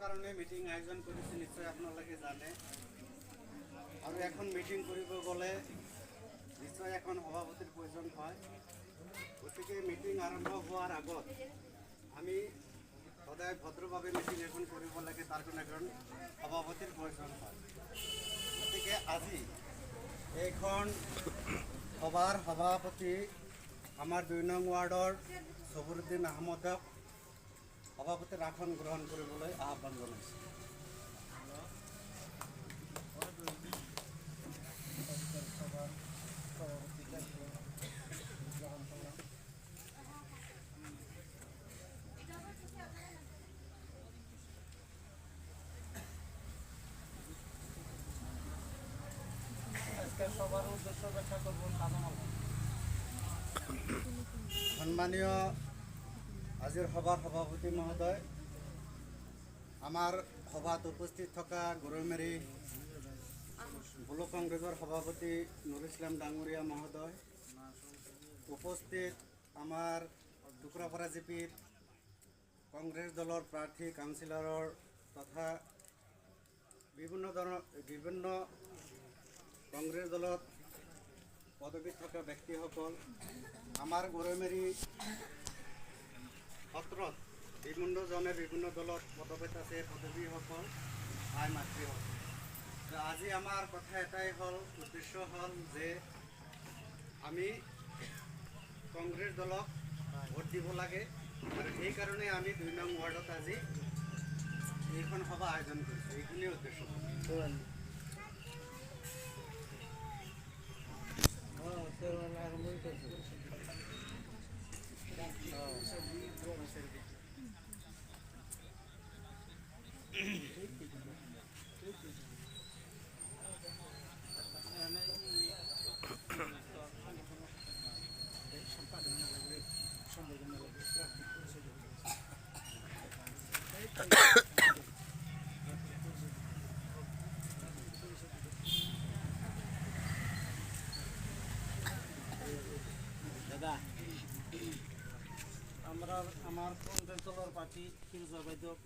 কাৰণে মিটিং আয়োজন কৰিছে নিশ্চয় আপোনালোকে জানে আৰু এখন মিটিং কৰিব গ'লে নিশ্চয় এখন সভাপতিৰ প্ৰয়োজন হয় গতিকে মিটিং আৰম্ভ হোৱাৰ আগত আমি সদায় ভদ্ৰভাৱে মিটিং এখন কৰিব লাগে তাৰ কাৰণে এখন সভাপতিৰ প্ৰয়োজন হয় গতিকে আজি এইখন সভাৰ সভাপতি আমাৰ ২ নং ৱাৰ্ডৰ সবুৰুদ্দিন আহমদক সভাপতিৰ আসন গ্ৰহণ কৰিবলৈ আহ্বান জনাইছোঁ। সম্মানীয় আজিৰ সভাৰ সভাপতি মহোদয়, আমাৰ সভাত উপস্থিত থকা গৰৈমাৰী ব্লক কংগ্ৰেছৰ সভাপতি নুৰ ইছলাম ডাঙৰীয়া মহোদয়, উপস্থিত আমাৰ টুকুৰাপাৰা জিপিৰ কংগ্ৰেছ দলৰ প্ৰাৰ্থী কাউন্সিলৰৰ তথা বিভিন্ন কংগ্ৰেছ দলত পদবীত থকা ব্যক্তিসকল, আমাৰ গৰৈমাৰী সত্ৰত বিভিন্নজনে বিভিন্ন দলত পদবীত আছে পদবীসকল আই মাতৃসকল। আজি আমাৰ কথা এটাই হ'ল, উদ্দেশ্য হ'ল যে আমি কংগ্ৰেছ দলক ভোট দিব লাগে আৰু সেইকাৰণে আমি ২ নং ৱাৰ্ডত আজি এইখন সভা আয়োজন কৰিছোঁ। এইখিনিয়ে উদ্দেশ্য। দাদা আমাৰ কংগ্ৰেস দলেৰ প্ৰাৰ্থী ফিৰোজা বাইদক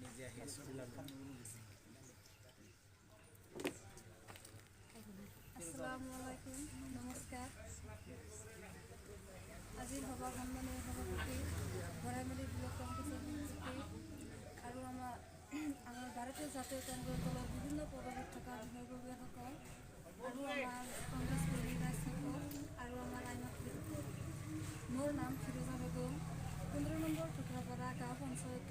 নিজে আসসালামুআলাইকুম, নমস্কাৰ। আজিৰ সভা সন্মানীয় সভাপতি গৰাইমাৰী ব্লক কংগ্ৰেছৰ সভাপতি আৰু আমাৰ ভাৰতীয় জাতীয় কংগ্ৰেছ দলৰ বিভিন্ন পদবীত থকা বিষয়ববীয়াসকল আৰু আমাৰ কংগ্ৰেছ কৰ্মী ৰাইজসকল আৰু আমাৰ আইমাতৃসকল। মোৰ নাম ফিৰোজা বেগম, 15 নম্বৰ টুকুৰাপাৰা গাঁও পঞ্চায়ত